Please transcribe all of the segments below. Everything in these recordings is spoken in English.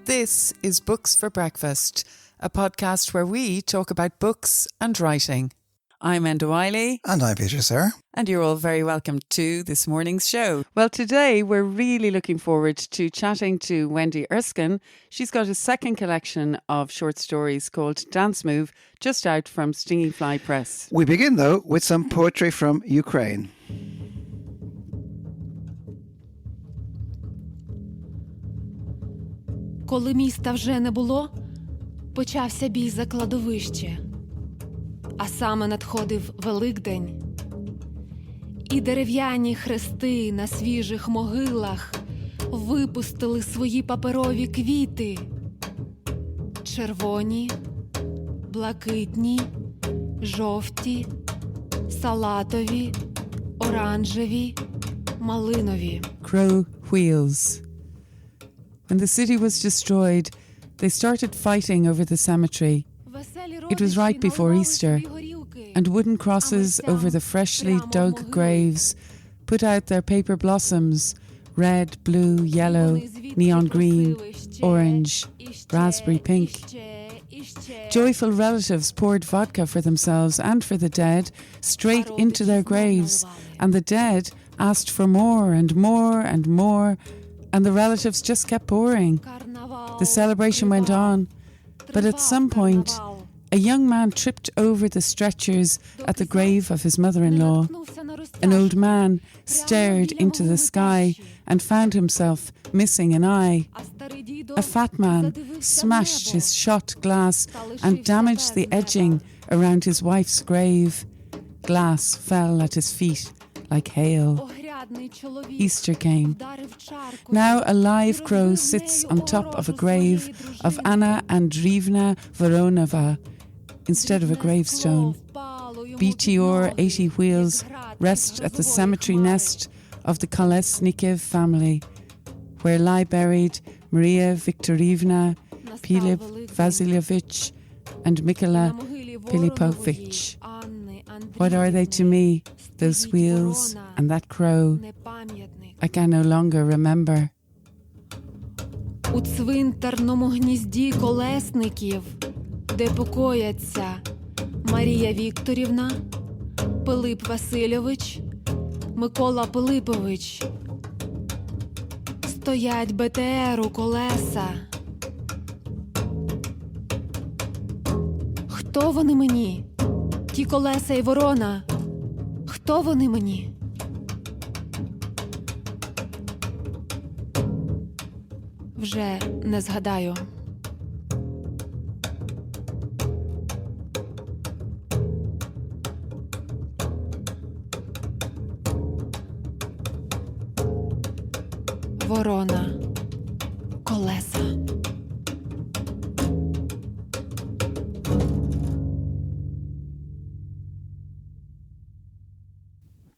This is Books for Breakfast, a podcast where we talk about books and writing. I'm Enda Wiley. And I'm Peter Sirr. And you're all very welcome to this morning's show. Well, today we're really looking forward to chatting to Wendy Erskine. She's got a second collection of short stories called Dance Move, just out from Stinging Fly Press. We begin, though, with some poetry from Ukraine. Коли міста вже не було, почався бій за кладовище. А саме надходив Великдень. І дерев'яні хрести на свіжих могилах випустили свої паперові квіти. Червоні, блакитні, жовті, салатові, оранжеві, малинові. Crow Wheels. When the city was destroyed, they started fighting over the cemetery. It was right before Easter, and wooden crosses over the freshly dug graves put out their paper blossoms, red, blue, yellow, neon green, orange, raspberry pink. Joyful relatives poured vodka for themselves and for the dead straight into their graves, and the dead asked for more and more and more, and the relatives just kept pouring. The celebration went on, but at some point, a young man tripped over the stretchers at the grave of his mother-in-law. An old man stared into the sky and found himself missing an eye. A fat man smashed his shot glass and damaged the edging around his wife's grave. Glass fell at his feet like hail. Easter came. Now a live crow sits on top of a grave of Anna Andreevna Voronova instead of a gravestone. BTR 80 wheels rest at the cemetery nest of the Kolesnikov family, where lie buried Maria Viktorievna Pilip Vasilyevich and Mikola Pilipovich. What are they to me, those wheels and that crow? I can no longer remember. У цвинтарному гнізді колесників, де покояться Марія Вікторівна, Пилип Васильович, Микола Пилипович. Стоять БТРу колеса. Хто вони мені? Ті колеса і ворона. Хто вони мені? Вже не згадаю. Ворона. Колеса.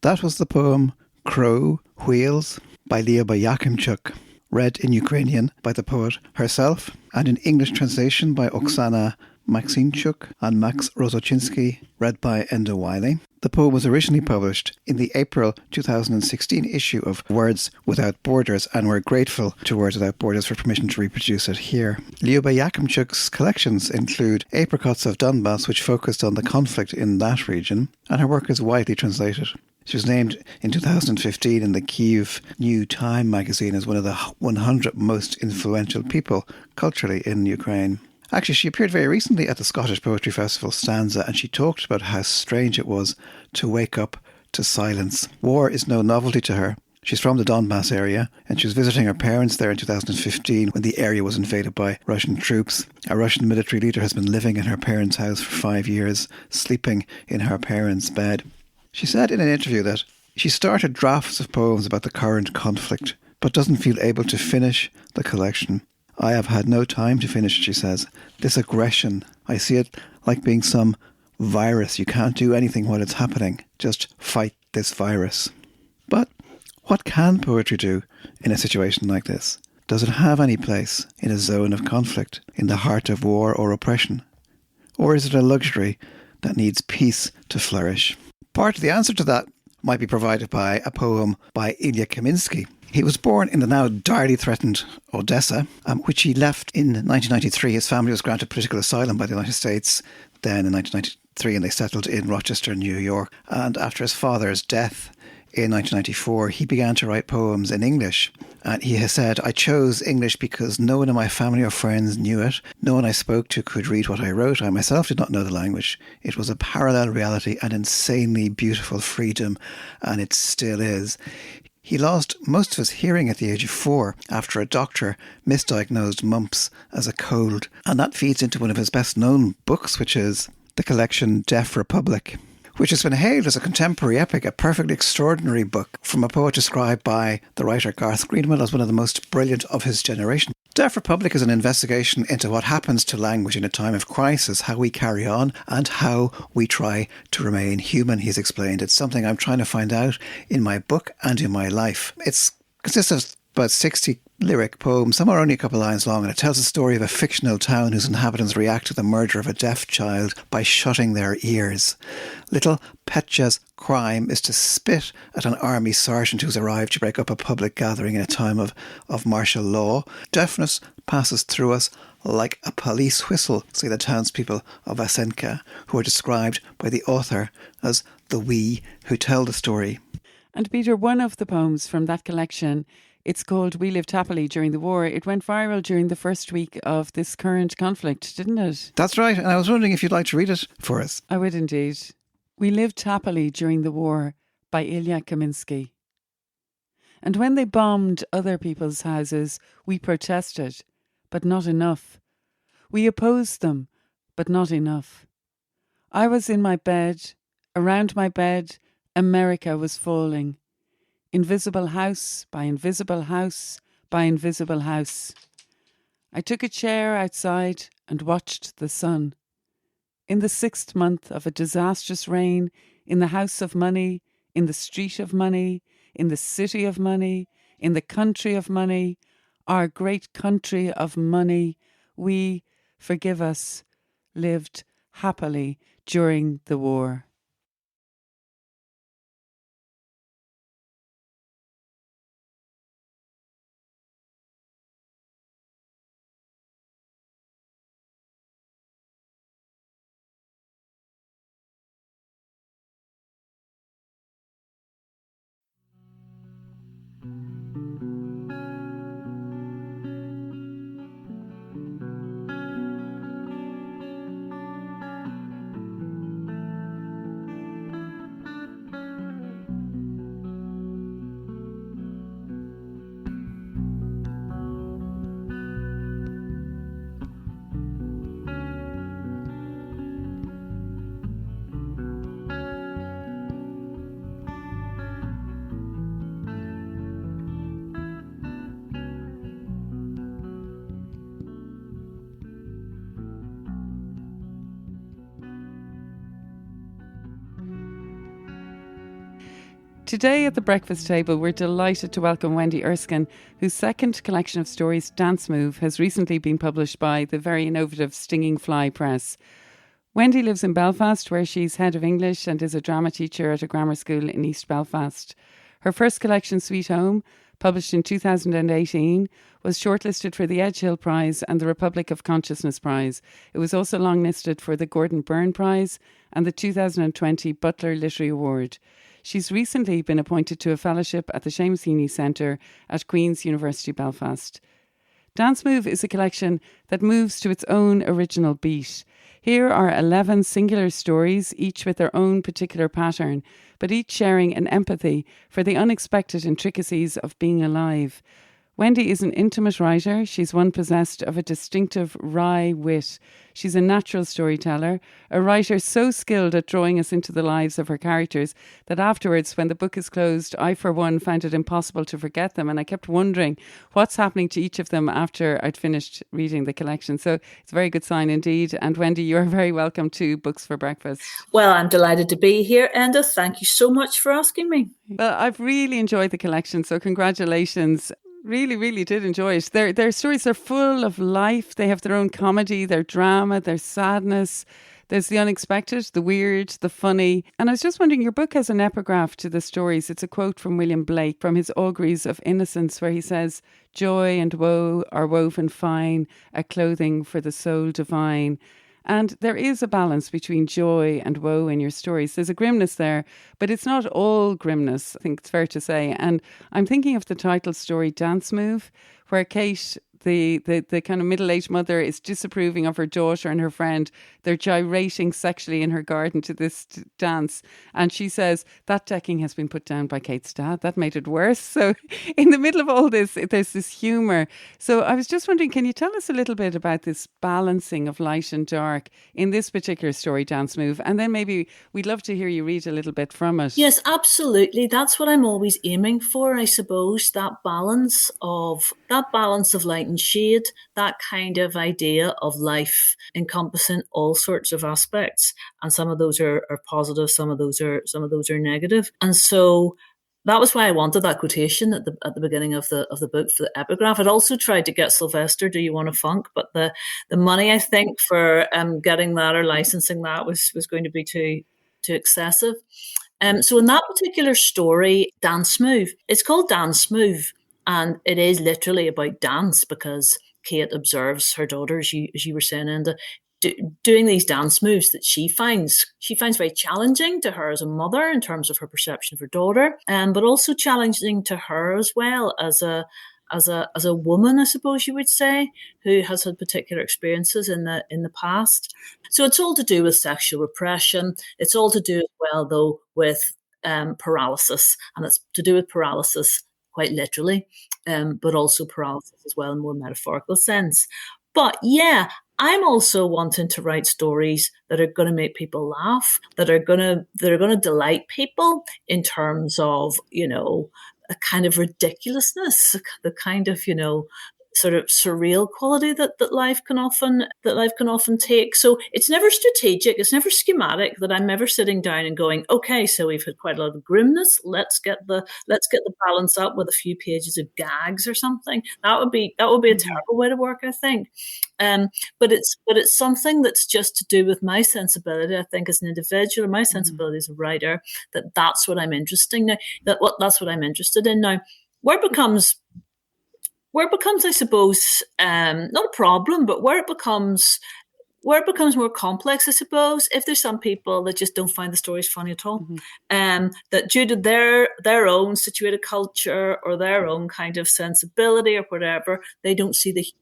That was the poem Crow Wheels by Lyuba Yakimchuk, read in Ukrainian by the poet herself and in English translation by Oksana Maxinchuk and Max Rozochinsky, read by Enda Wiley. The poem was originally published in the April 2016 issue of Words Without Borders, and we're grateful to Words Without Borders for permission to reproduce it here. Lyuba Yakimchuk's collections include Apricots of Donbass, which focused on the conflict in that region, and her work is widely translated. She was named in 2015 in the Kyiv New Time magazine as one of the 100 most influential people culturally in Ukraine. Actually, she appeared very recently at the Scottish Poetry Festival Stanza, and she talked about how strange it was to wake up to silence. War is no novelty to her. She's from the Donbass area, and she was visiting her parents there in 2015 when the area was invaded by Russian troops. A Russian military leader has been living in her parents' house for 5 years, sleeping in her parents' bed. She said in an interview that she started drafts of poems about the current conflict, but doesn't feel able to finish the collection. I have had no time to finish, she says. This aggression, I see it like being some virus. You can't do anything while it's happening. Just fight this virus. But what can poetry do in a situation like this? Does it have any place in a zone of conflict, in the heart of war or oppression? Or is it a luxury that needs peace to flourish? Part of the answer to that might be provided by a poem by Ilya Kaminsky. He was born in the now direly threatened Odessa, which he left in 1993. His family was granted political asylum by the United States then in 1993, and they settled in Rochester, New York. And after his father's death in 1994, he began to write poems in English. And he has said, "I chose English because no one in my family or friends knew it. No one I spoke to could read what I wrote. I myself did not know the language. It was a parallel reality and insanely beautiful freedom, and it still is." He lost most of his hearing at the age of 4 after a doctor misdiagnosed mumps as a cold. And that feeds into one of his best known books, which is the collection Deaf Republic, which has been hailed as a contemporary epic, a perfectly extraordinary book from a poet described by the writer Garth Greenwell as one of the most brilliant of his generation. Deaf Republic is an investigation into what happens to language in a time of crisis, how we carry on and how we try to remain human, he's explained. It's something I'm trying to find out in my book and in my life. It consists of about 60 lyric poems. Some are only a couple of lines long, and it tells the story of a fictional town whose inhabitants react to the murder of a deaf child by shutting their ears. Little Petja's crime is to spit at an army sergeant who's arrived to break up a public gathering in a time of martial law. Deafness passes through us like a police whistle, say the townspeople of Asenka, who are described by the author as the we who tell the story. And Peter, one of the poems from that collection, it's called We Lived Happily During the War. It went viral during the first week of this current conflict, didn't it? That's right. And I was wondering if you'd like to read it for us. I would indeed. We Lived Happily During the War by Ilya Kaminsky. And when they bombed other people's houses, we protested, but not enough. We opposed them, but not enough. I was in my bed. Around my bed, America was falling. Invisible house by invisible house by invisible house. I took a chair outside and watched the sun. In the 6th month of a disastrous reign, in the house of money, in the street of money, in the city of money, in the country of money, our great country of money, we, forgive us, lived happily during the war. Today at the breakfast table, we're delighted to welcome Wendy Erskine, whose second collection of stories, Dance Move, has recently been published by the very innovative Stinging Fly Press. Wendy lives in Belfast, where she's head of English and is a drama teacher at a grammar school in East Belfast. Her first collection, Sweet Home, published in 2018, was shortlisted for the Edgehill Prize and the Republic of Consciousness Prize. It was also longlisted for the Gordon Byrne Prize and the 2020 Butler Literary Award. She's recently been appointed to a fellowship at the Seamus Heaney Centre at Queen's University Belfast. Dance Move is a collection that moves to its own original beat. Here are 11 singular stories, each with their own particular pattern, but each sharing an empathy for the unexpected intricacies of being alive. Wendy is an intimate writer. She's one possessed of a distinctive wry wit. She's a natural storyteller, a writer so skilled at drawing us into the lives of her characters that afterwards, when the book is closed, I, for one, found it impossible to forget them. And I kept wondering what's happening to each of them after I'd finished reading the collection. So it's a very good sign indeed. And Wendy, you're very welcome to Books for Breakfast. Well, I'm delighted to be here, Enda. Thank you so much for asking me. Well, I've really enjoyed the collection, so congratulations. Really, really did enjoy it. Their stories are full of life. They have their own comedy, their drama, their sadness, There's the unexpected, the weird, the funny. And I was just wondering, your book has an epigraph to the stories. It's a quote from William Blake from his Auguries of Innocence, where he says, "Joy and woe are woven fine, a clothing for the soul divine." And there is a balance between joy and woe in your stories. There's a grimness there, but it's not all grimness, I think it's fair to say. And I'm thinking of the title story, Dance Move, where Kate, the kind of middle-aged mother, is disapproving of her daughter and her friend. They're gyrating sexually in her garden to this dance. And she says, that decking has been put down by Kate's dad. That made it worse. So in the middle of all this, there's this humour. So I was just wondering, can you tell us a little bit about this balancing of light and dark in this particular story, Dance Move? And then maybe we'd love to hear you read a little bit from it. Yes, absolutely. That's what I'm always aiming for, I suppose, that balance of light and shade, that kind of idea of life encompassing all sorts of aspects. And some of those are positive, some of those are negative. And so that was why I wanted that quotation at the beginning of the book for the epigraph. I'd also tried to get Sylvester, "Do you want a funk?" But the money, I think, for getting that or licensing that was going to be too excessive. So in that particular story, Dance Move, it's called Dance Move, and it is literally about dance, because Kate observes her daughter, as you were saying, and doing these dance moves that she finds very challenging to her as a mother in terms of her perception of her daughter, but also challenging to her as well as a woman, I suppose you would say, who has had particular experiences in the past. So it's all to do with sexual repression. It's all to do as well, though, with paralysis, and it's to do with paralysis quite literally, but also paralysis as well in more metaphorical sense. But yeah, I'm also wanting to write stories that are going to make people laugh, that are going to delight people in terms of, a kind of ridiculousness, the kind of, sort of surreal quality that life can often take. So it's never strategic, it's never schematic, that I'm ever sitting down and going, okay, so we've had quite a lot of grimness, let's get the balance up with a few pages of gags or something. That would be a terrible way to work, I think. But it's something that's just to do with my sensibility, I think, as an individual, or my sensibility as a writer, that's what I'm interested in now. Where it becomes, I suppose, not a problem, but where it becomes more complex, I suppose, if there's some people that just don't find the stories funny at all, that due to their own situated culture or their own kind of sensibility or whatever, they don't see the humor,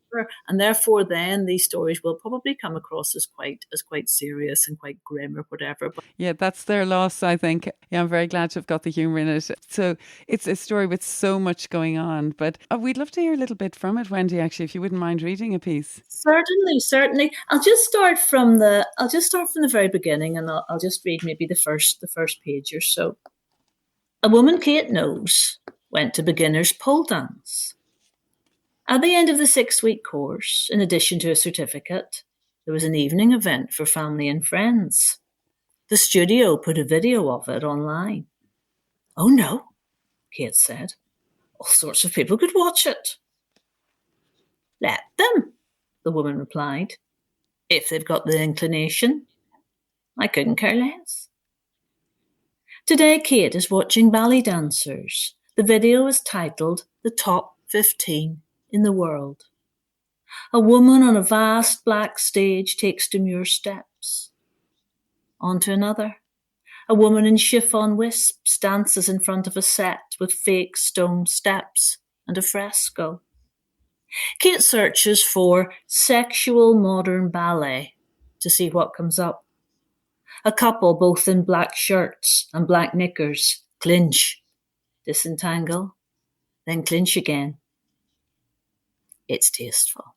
and therefore then these stories will probably come across as quite serious and quite grim or whatever. But yeah, that's their loss, I think. Yeah, I'm very glad to have got the humour in it. So it's a story with so much going on, but we'd love to hear a little bit from it, Wendy, actually, if you wouldn't mind reading a piece. Certainly. I'll just start from the very beginning, and I'll just read maybe the first page or so. A woman Kate knows went to beginner's pole dance. At the end of the 6-week course, in addition to a certificate, there was an evening event for family and friends. The studio put a video of it online. Oh no, Kate said. All sorts of people could watch it. Let them, the woman replied. If they've got the inclination. I couldn't care less. Today, Kate is watching ballet dancers. The video is titled The Top 15 in the World. A woman on a vast black stage takes demure steps. On to another. A woman in chiffon wisps dances in front of a set with fake stone steps and a fresco. Kate searches for sexual modern ballet to see what comes up. A couple, both in black shirts and black knickers, clinch, disentangle, then clinch again. It's tasteful.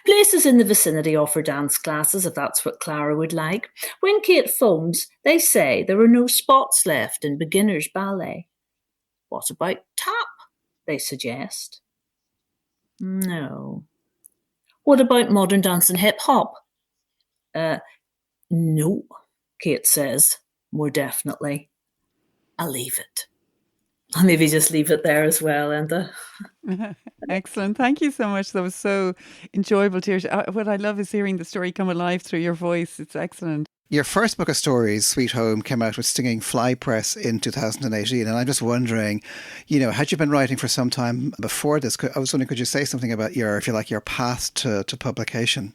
Places in the vicinity offer dance classes, if that's what Clara would like. When Kate phones, they say there are no spots left in beginner's ballet. What about tap? They suggest. No. What about modern dance and hip-hop? No, Kate says, more definitely. I'll leave it. I'll maybe just leave it there as well, Enda. Excellent. Thank you so much. That was so enjoyable to hear. What I love is hearing the story come alive through your voice. It's excellent. Your first book of stories, Sweet Home, came out with Stinging Fly Press in 2018. And I'm just wondering, had you been writing for some time before this? I was wondering, could you say something about your path to publication?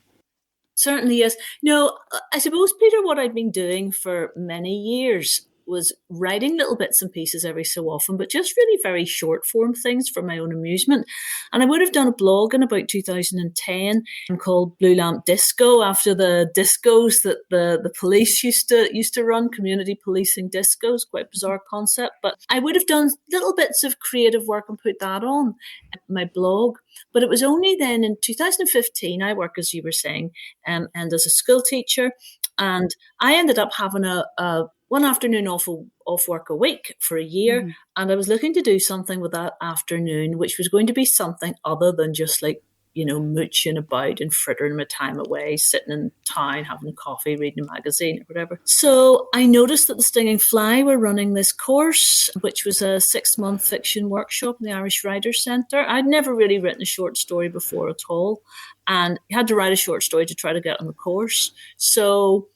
Certainly, yes. No, I suppose, Peter, what I'd been doing for many years was writing little bits and pieces every so often, but just really very short form things for my own amusement. And I would have done a blog in about 2010 called Blue Lamp Disco, after the discos that the police used to run, community policing discos, quite bizarre concept. But I would have done little bits of creative work and put that on my blog. But it was only then in 2015, I work, as you were saying, and as a school teacher. And I ended up having a one afternoon off work a week for a year. Mm-hmm. And I was looking to do something with that afternoon, which was going to be something other than just like, mooching about and frittering my time away, sitting in town, having a coffee, reading a magazine or whatever. So I noticed that the Stinging Fly were running this course, which was a 6-month fiction workshop in the Irish Writers' Centre. I'd never really written a short story before at all. And you had to write a short story to try to get on the course. So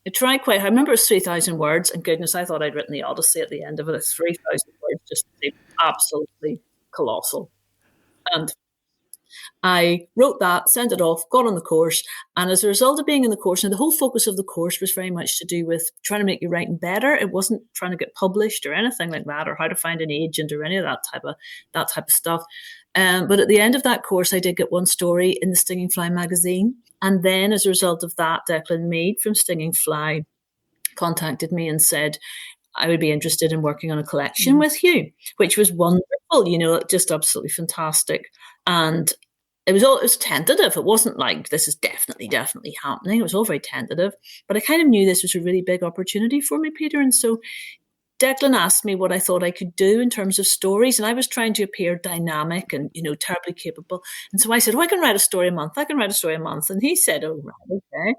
I tried quite hard. I remember it was 3,000 words, and goodness, I thought I'd written the Odyssey at the end of it. It's 3,000 words, just absolutely colossal. And I wrote that, sent it off, got on the course, and as a result of being in the course, and the whole focus of the course was very much to do with trying to make your writing better. It wasn't trying to get published or anything like that, or how to find an agent or any of that type of stuff. But at the end of that course, I did get one story in the Stinging Fly magazine. And then as a result of that, Declan Mead from Stinging Fly contacted me and said, I would be interested in working on a collection with you, which was wonderful, just absolutely fantastic. And it was tentative. It wasn't like this is definitely happening. It was all very tentative. But I kind of knew this was a really big opportunity for me, Peter. And so Declan asked me what I thought I could do in terms of stories, and I was trying to appear dynamic and, terribly capable. And so I said, I can write a story a month. And he said, oh, right, okay,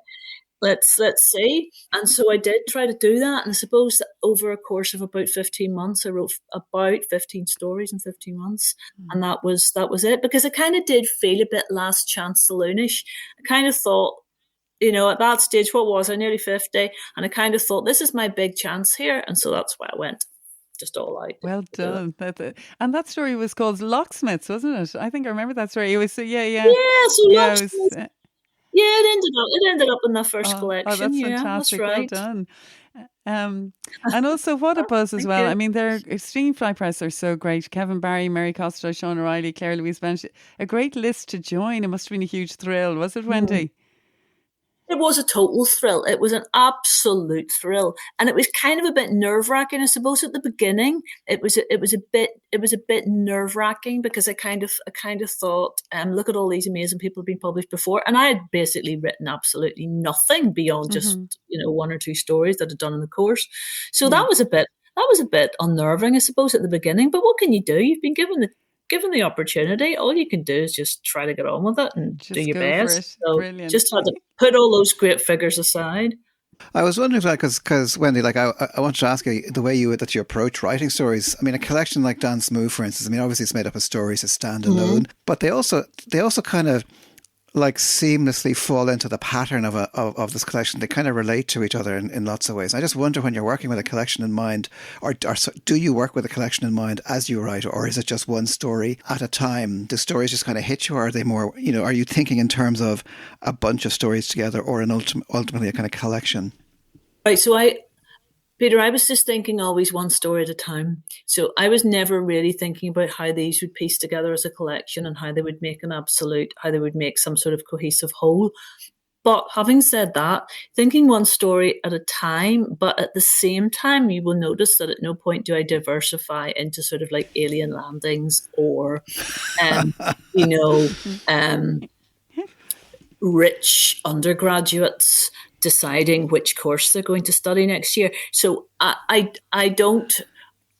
let's see. And so I did try to do that. And I suppose that over a course of about 15 months, I wrote about 15 stories in 15 months. And that was it, because I kind of did feel a bit last chance saloonish. I kind of thought, at that stage, what was I, nearly 50? And I kind of thought, this is my big chance here. And so that's why I went just all out. Well done. And that story was called Locksmiths, wasn't it? I think I remember that story. It was, yeah. Yeah, so Locksmiths. It ended up in the first collection. Oh, that's fantastic. That's right. Well done. And also, what a buzz as well. I mean, their Stinging Fly Press are so great. Kevin Barry, Mary Costa, Sean O'Reilly, Claire Louise Bench. A great list to join. It must have been a huge thrill, was it, Wendy? It was a total thrill. It was an absolute thrill, and it was kind of a bit nerve-wracking. I suppose at the beginning, it was a bit nerve-wracking, because I kind of thought, look at all these amazing people who've been published before, and I had basically written absolutely nothing beyond just 1 or 2 stories that I'd done in the course. So that was a bit unnerving, I suppose, at the beginning. But what can you do? You've been given the opportunity. All you can do is just try to get on with it and just do your best. So brilliant. Just had to put all those great figures aside. I was wondering, because Wendy, I wanted to ask you the way that you approach writing stories. I mean, a collection like Dance Move, for instance. I mean, obviously it's made up of stories that stand alone, but they also kind of seamlessly fall into the pattern of this collection. They kind of relate to each other in lots of ways. I just wonder, when you're working with a collection in mind, or do you work with a collection in mind as you write, or is it just one story at a time? Do stories just kind of hit you, or are they more, are you thinking in terms of a bunch of stories together, or ultimately a kind of collection? Right. So Peter, I was just thinking always one story at a time. So I was never really thinking about how these would piece together as a collection and how they would make some sort of cohesive whole. But having said that, thinking one story at a time, but at the same time, you will notice that at no point do I diversify into sort of like alien landings or, rich undergraduates deciding which course they're going to study next year. So I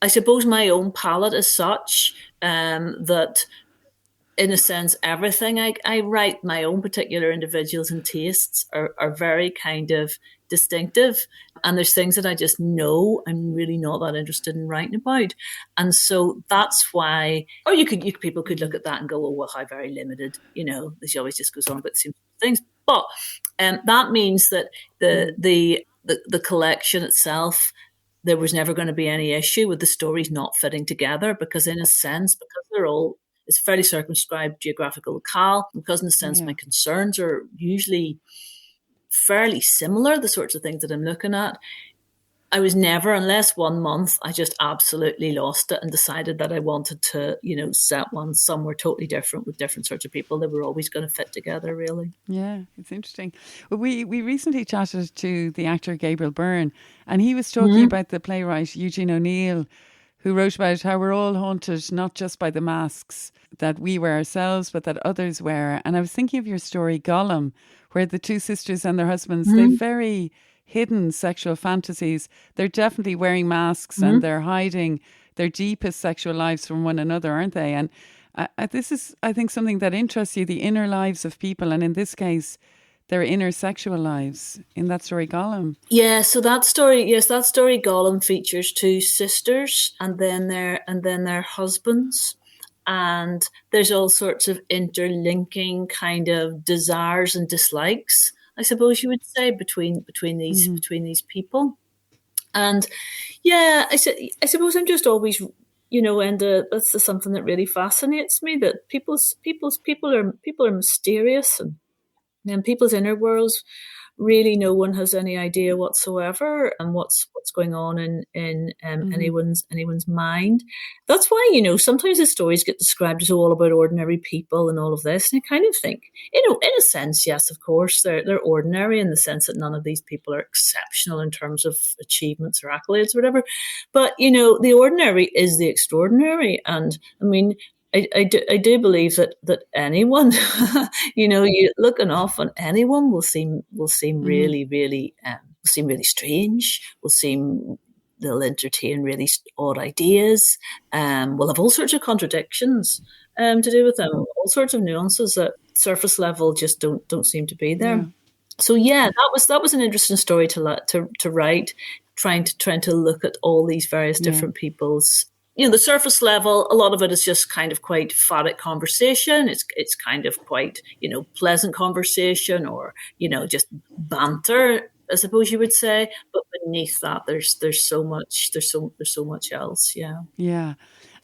suppose my own palette is such that in a sense, everything I write, my own particular individuals and tastes are very kind of distinctive. And there's things that I just know I'm really not that interested in writing about. And so that's why, or people could look at that and go, oh, well, how very limited, she always just goes on about the same things. But that means that the collection itself, there was never going to be any issue with the stories not fitting together, because in a sense, because they're all, it's fairly circumscribed geographical locale, because in a sense my concerns are usually fairly similar, the sorts of things that I'm looking at. I was never, unless one month I just absolutely lost it and decided that I wanted to, set one somewhere totally different with different sorts of people. They were always going to fit together, really. Yeah, it's interesting. Well, we recently chatted to the actor Gabriel Byrne, and he was talking about the playwright Eugene O'Neill, who wrote about how we're all haunted not just by the masks that we wear ourselves, but that others wear. And I was thinking of your story, Gollum, where the two sisters and their husbands, they've very hidden sexual fantasies. They're definitely wearing masks and they're hiding their deepest sexual lives from one another, aren't they? And this is, I think, something that interests you, the inner lives of people. And in this case, their inner sexual lives in that story, Gollum. Yeah, so that story, Gollum, features two sisters and then their husbands. And there's all sorts of interlinking kind of desires and dislikes, I suppose you would say, between these people. And yeah, I suppose I'm just always, and that's something that really fascinates me, that people are mysterious, and people's inner worlds, really no one has any idea whatsoever, and what's going on in anyone's mind. That's why, sometimes the stories get described as all about ordinary people and all of this. And I kind of think, in a sense, yes, of course, they're ordinary in the sense that none of these people are exceptional in terms of achievements or accolades or whatever. But, the ordinary is the extraordinary. And I mean, I do believe that anyone, you looking off on anyone will seem really, really, seem really strange. They'll entertain really odd ideas. Will have all sorts of contradictions to do with them, all sorts of nuances that surface level just don't seem to be there. Yeah. So yeah, that was an interesting story to write, trying to look at all these various different people's. The surface level, a lot of it is just kind of quite phatic conversation. It's kind of quite, pleasant conversation, or, just banter, I suppose you would say. But beneath that, there's so much else. Yeah. Yeah.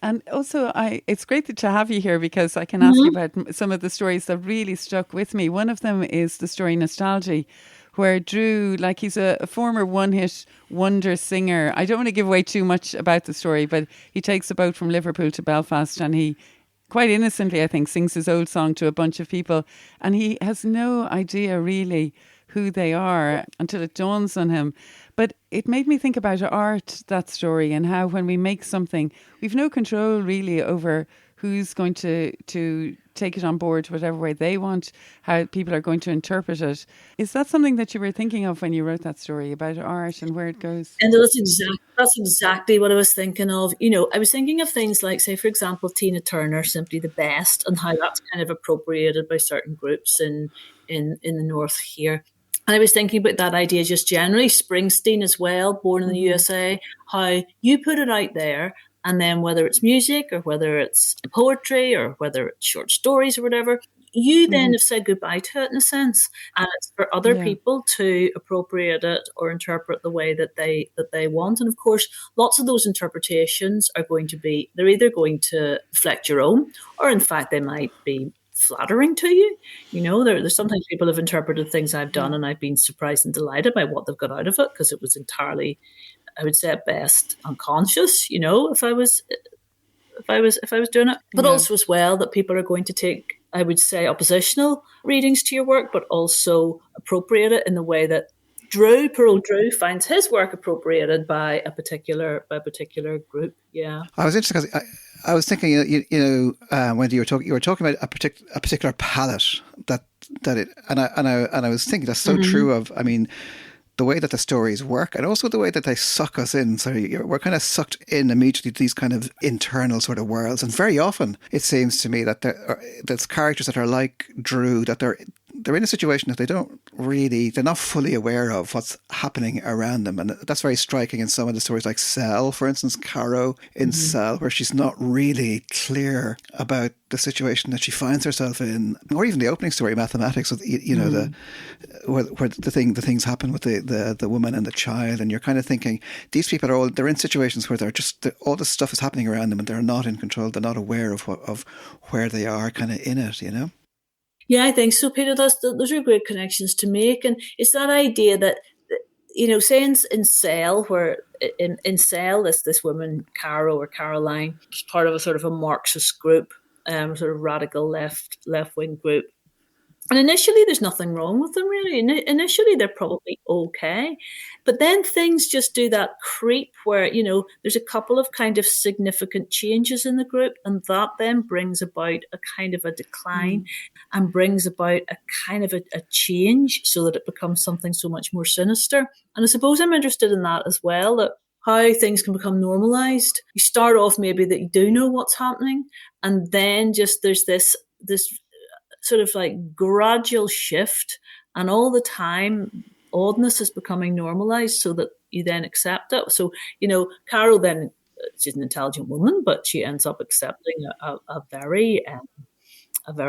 And also, it's great to have you here, because I can ask you about some of the stories that really stuck with me. One of them is the story Nostalgia, where Drew, he's a former one-hit wonder singer. I don't want to give away too much about the story, but he takes a boat from Liverpool to Belfast, and he, quite innocently, I think, sings his old song to a bunch of people. And he has no idea really who they are until it dawns on him. But it made me think about art, that story, and how when we make something, we've no control really over who's going to take it on board whatever way they want, how people are going to interpret it. Is that something that you were thinking of when you wrote that story about art and where it goes? And that's exactly what I was thinking of. I was thinking of things like, say, for example, Tina Turner, Simply the Best, and how that's kind of appropriated by certain groups in the north here. And I was thinking about that idea just generally. Springsteen as well, Born in the USA, how you put it out there, and then whether it's music or whether it's poetry or whether it's short stories or whatever, you then have said goodbye to it in a sense. And it's for other people to appropriate it or interpret the way that they want. And of course, lots of those interpretations are going to be, they're either going to reflect your own, or in fact, they might be flattering to you. There's sometimes people have interpreted things I've done and I've been surprised and delighted by what they've got out of it, because it was entirely, I would say at best, unconscious, if I was doing it. But also as well that people are going to take, I would say, oppositional readings to your work, but also appropriate it in the way that poor old Drew finds his work appropriated by a particular group. Yeah. I was interested because I was thinking, when you were talking about a particular palette that it, and I was thinking that's so true of, I mean, the way that the stories work and also the way that they suck us in. So we're kind of sucked in immediately to these kind of internal sort of worlds. And very often it seems to me that there's characters that are like Drew, that they're in a situation that they're not fully aware of what's happening around them. And that's very striking in some of the stories like Cell, for instance, Caro in Cell, where she's not really clear about the situation that she finds herself in, or even the opening story, Mathematics, with, where the things happen with the woman and the child, and you're kind of thinking these people they're in situations where they're just all this stuff is happening around them and they're not in control, they're not aware of where they are kind of in it, Yeah, I think so, Peter. Those are great connections to make, and it's that idea that, say in Cell, where in Cell, this woman Caro or Caroline is part of a sort of a Marxist group, sort of radical left wing group. And initially, there's nothing wrong with them, really. Initially, they're probably okay. But then things just do that creep where, there's a couple of kind of significant changes in the group. And that then brings about a kind of a decline and brings about a kind of a change so that it becomes something so much more sinister. And I suppose I'm interested in that as well, that how things can become normalised. You start off maybe that you do know what's happening. And then just there's this sort of like gradual shift, and all the time oddness is becoming normalized so that you then accept it. So, Carol then, she's an intelligent woman, but she ends up accepting a very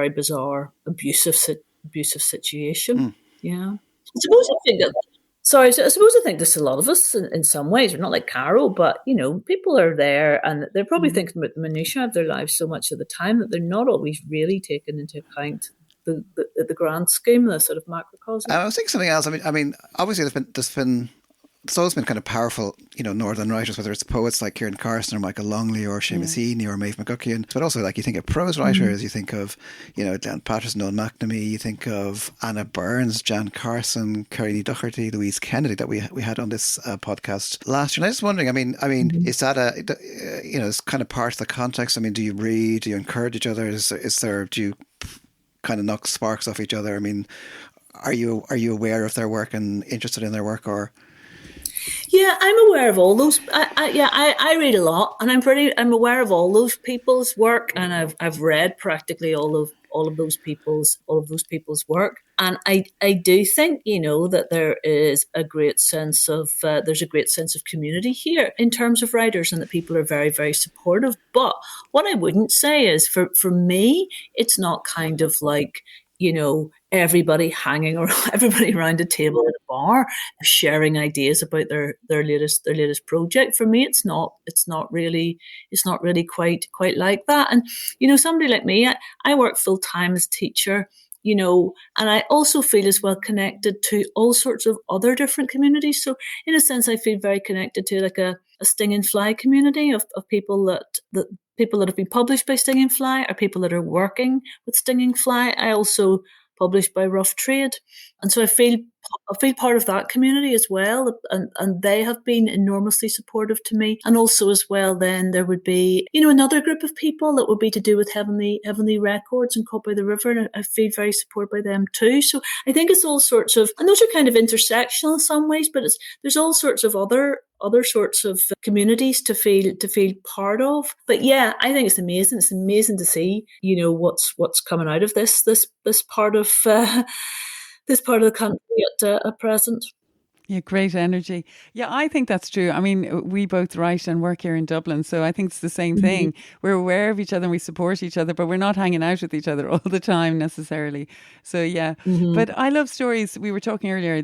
bizarre, abusive situation. Yeah. I suppose I think there's a lot of us in some ways. We're not like Carol, but, people are there and they're probably thinking about the minutiae of their lives so much of the time that they're not always really taking into account the grand scheme, the sort of macrocosm. I was thinking something else. I mean, obviously it's always been kind of powerful, Northern writers, whether it's poets like Kieran Carson or Michael Longley or Seamus Heaney or Maeve McGuckian, but also like you think of prose writers, you think of, Dan Patterson, Owen McNamee, you think of Anna Burns, Jan Carson, Kerry Doherty, Louise Kennedy that we had on this podcast last year. And I was just wondering, I mean, is that it's kind of part of the context? I mean, do you read? Do you encourage each other? Do you kind of knock sparks off each other? I mean, are you aware of their work and interested in their work, or? Yeah, I'm aware of all those. I read a lot, and I'm aware of all those people's work, and I've read practically all of those people's work, and I do think that there is a great sense of community here in terms of writers, and that people are very, very supportive. But what I wouldn't say is for me, it's not kind of like everybody everybody around a table at a bar sharing ideas about their latest project. For me, it's not really quite like that. And somebody like me, I work full time as teacher, and I also feel as well connected to all sorts of other different communities. So in a sense, I feel very connected to like a Stinging Fly community of people that people that have been published by Stinging Fly are people that are working with Stinging Fly. I also published by Rough Trade. And so I feel part of that community as well. And they have been enormously supportive to me. And also as well, then there would be, another group of people that would be to do with Heavenly Records and Caught by the River. And I feel very supported by them too. So I think it's all sorts of, and those are kind of intersectional in some ways, but there's all sorts of other sorts of communities to feel part of. But yeah, I think it's amazing. It's amazing to see, what's coming out of this part of the country at present. Yeah, great energy. Yeah, I think that's true. I mean, we both write and work here in Dublin, so I think it's the same thing. We're aware of each other and we support each other, but we're not hanging out with each other all the time necessarily. So yeah, but I love stories. We were talking earlier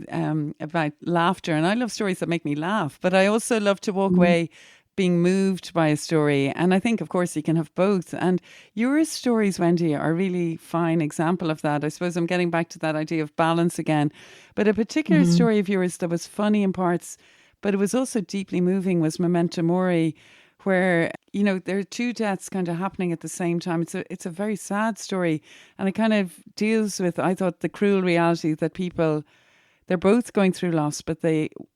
about laughter, and I love stories that make me laugh, but I also love to walk away being moved by a story. And I think, of course, you can have both. And your stories, Wendy, are a really fine example of that. I suppose I'm getting back to that idea of balance again. But a particular story of yours that was funny in parts, but it was also deeply moving, was Memento Mori, where, there are two deaths kind of happening at the same time. It's a very sad story. And it kind of deals with, I thought, the cruel reality that people, they're both going through loss, but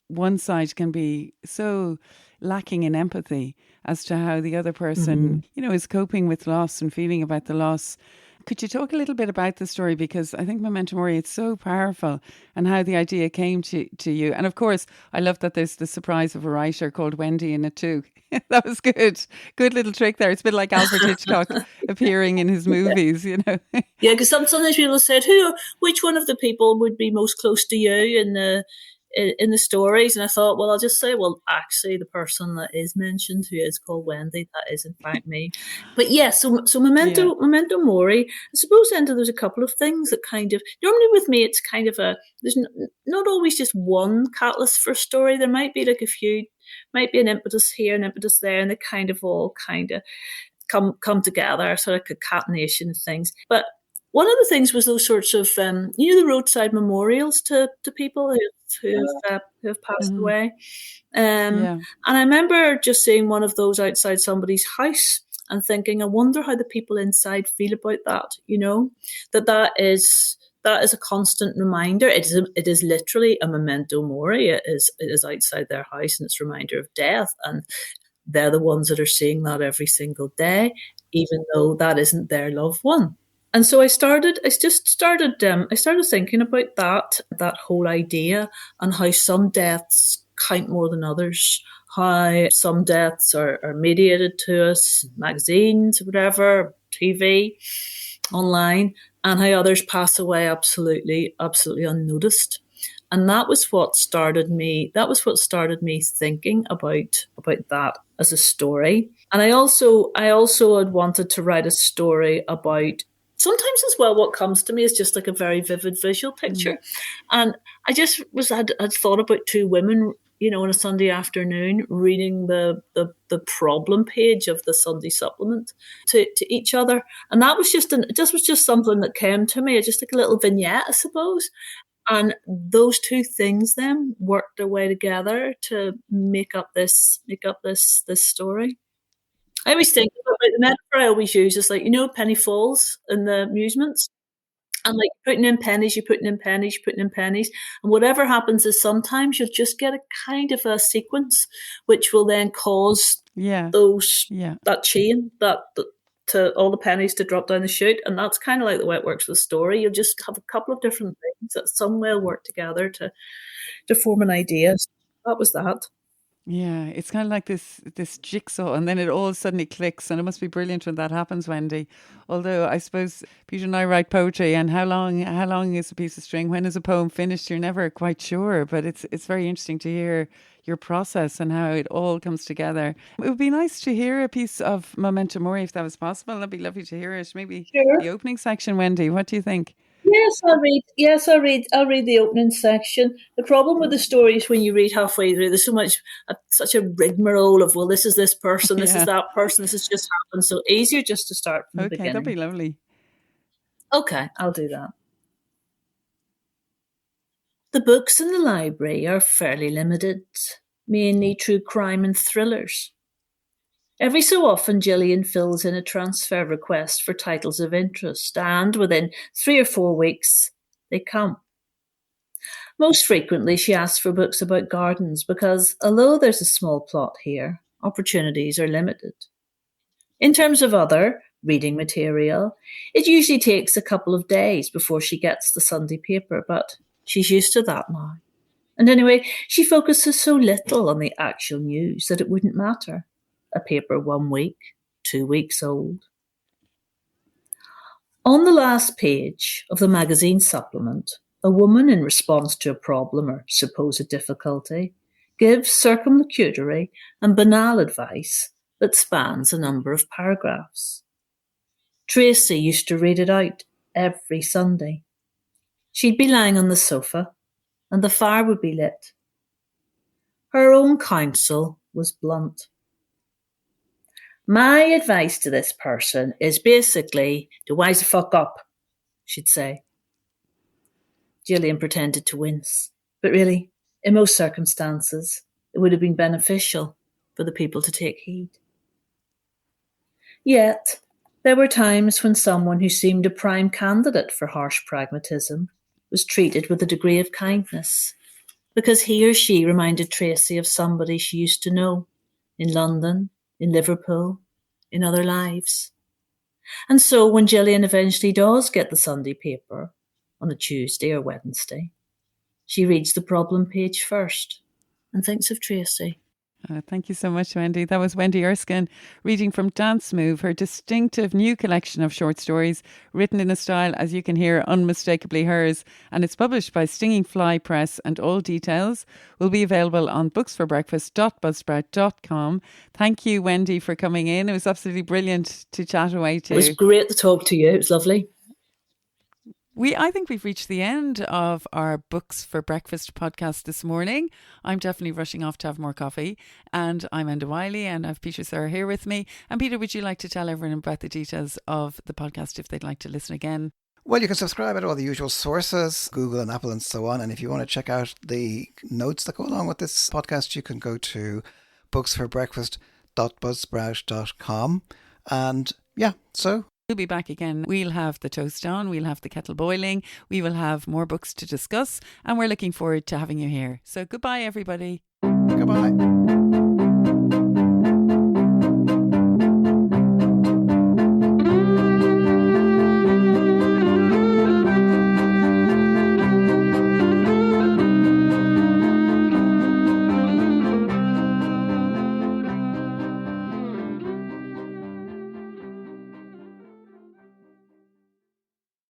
one side can be so lacking in empathy as to how the other person, is coping with loss and feeling about the loss. Could you talk a little bit about the story? Because I think Memento Mori, it's so powerful, and how the idea came to you. And of course, I love that there's the surprise of a writer called Wendy in it too. That was good. Good little trick there. It's a bit like Alfred Hitchcock appearing in his movies, you know. Yeah, because sometimes people said, which one of the people would be most close to you in the stories? And I thought, well, I'll just say, well, actually, the person that is mentioned, who is called Wendy, that is in fact me. But yeah, so Memento Mori, I suppose then there's a couple of things that kind of, normally with me, it's kind of there's not always just one catalyst for a story. There might be like a few, might be an impetus here, an impetus there, and they kind of all kind of come together, sort of concatenation of things. But one of the things was those sorts of, the roadside memorials to people who have passed away. And I remember just seeing one of those outside somebody's house and thinking, I wonder how the people inside feel about that, that is a constant reminder. It is literally a memento mori. It is outside their house, and it's a reminder of death. And they're the ones that are seeing that every single day, even though that isn't their loved one. And so I started thinking about that whole idea, and how some deaths count more than others, how some deaths are mediated to us, magazines, whatever, TV, online, and how others pass away absolutely unnoticed. And that was what started me thinking about that as a story. And I also had wanted to write a story about, sometimes as well, what comes to me is just like a very vivid visual picture. And I just had thought about two women, on a Sunday afternoon, reading the problem page of the Sunday supplement to each other. And that was just something that came to me, just like a little vignette, I suppose. And those two things then worked their way together to make up this story. I always think about the metaphor I always use is like, penny falls in the amusements. And like putting in pennies, you're putting in pennies, you're putting in pennies. And whatever happens is sometimes you'll just get a kind of a sequence which will then cause that chain, that to all the pennies to drop down the chute. And that's kind of like the way it works with the story. You'll just have a couple of different things that some will work together to form an idea. So that was that. Yeah, it's kind of like this jigsaw, and then it all suddenly clicks, and it must be brilliant when that happens, Wendy. Although I suppose Peter and I write poetry, and how long is a piece of string? When is a poem finished? You're never quite sure, but it's very interesting to hear your process and how it all comes together. It would be nice to hear a piece of Memento Mori if that was possible. That'd be lovely to hear it. Maybe the opening section, Wendy. What do you think? Yes, I'll read the opening section. The problem with the story is when you read halfway through, there's such a rigmarole of, well, this is this person, this is that person, this has just happened. So easier just to start from the beginning. Okay, that'd be lovely. Okay, I'll do that. The books in the library are fairly limited, mainly true crime and thrillers. Every so often, Gillian fills in a transfer request for titles of interest, and within 3 or 4 weeks, they come. Most frequently, she asks for books about gardens because, although there's a small plot here, opportunities are limited. In terms of other reading material, it usually takes a couple of days before she gets the Sunday paper, but she's used to that now. And anyway, she focuses so little on the actual news that it wouldn't matter. A paper 1 week, 2 weeks old. On the last page of the magazine supplement, a woman, in response to a problem or supposed difficulty, gives circumlocutory and banal advice that spans a number of paragraphs. Tracy used to read it out every Sunday. She'd be lying on the sofa, and the fire would be lit. Her own counsel was blunt. My advice to this person is basically to wise the fuck up, she'd say. Gillian pretended to wince, but really, in most circumstances, it would have been beneficial for the people to take heed. Yet, there were times when someone who seemed a prime candidate for harsh pragmatism was treated with a degree of kindness, because he or she reminded Tracy of somebody she used to know in London, in Liverpool, in other lives. And so when Gillian eventually does get the Sunday paper on a Tuesday or Wednesday, she reads the problem page first and thinks of Tracy. Thank you so much, Wendy. That was Wendy Erskine reading from Dance Move, her distinctive new collection of short stories written in a style, as you can hear, unmistakably hers. And it's published by Stinging Fly Press, and all details will be available on booksforbreakfast.buzzsprout.com. Thank you, Wendy, for coming in. It was absolutely brilliant to chat away to. It was great to talk to you. It was lovely. I think we've reached the end of our Books for Breakfast podcast this morning. I'm definitely rushing off to have more coffee. And I'm Enda Wiley, and I have Peter Sirr here with me. And Peter, would you like to tell everyone about the details of the podcast if they'd like to listen again? Well, you can subscribe at all the usual sources, Google and Apple and so on. And if you want to check out the notes that go along with this podcast, you can go to booksforbreakfast.buzzsprout.com. And yeah, so we'll be back again. We'll have the toast on, we'll have the kettle boiling, we will have more books to discuss, and we're looking forward to having you here. So goodbye, everybody. Goodbye.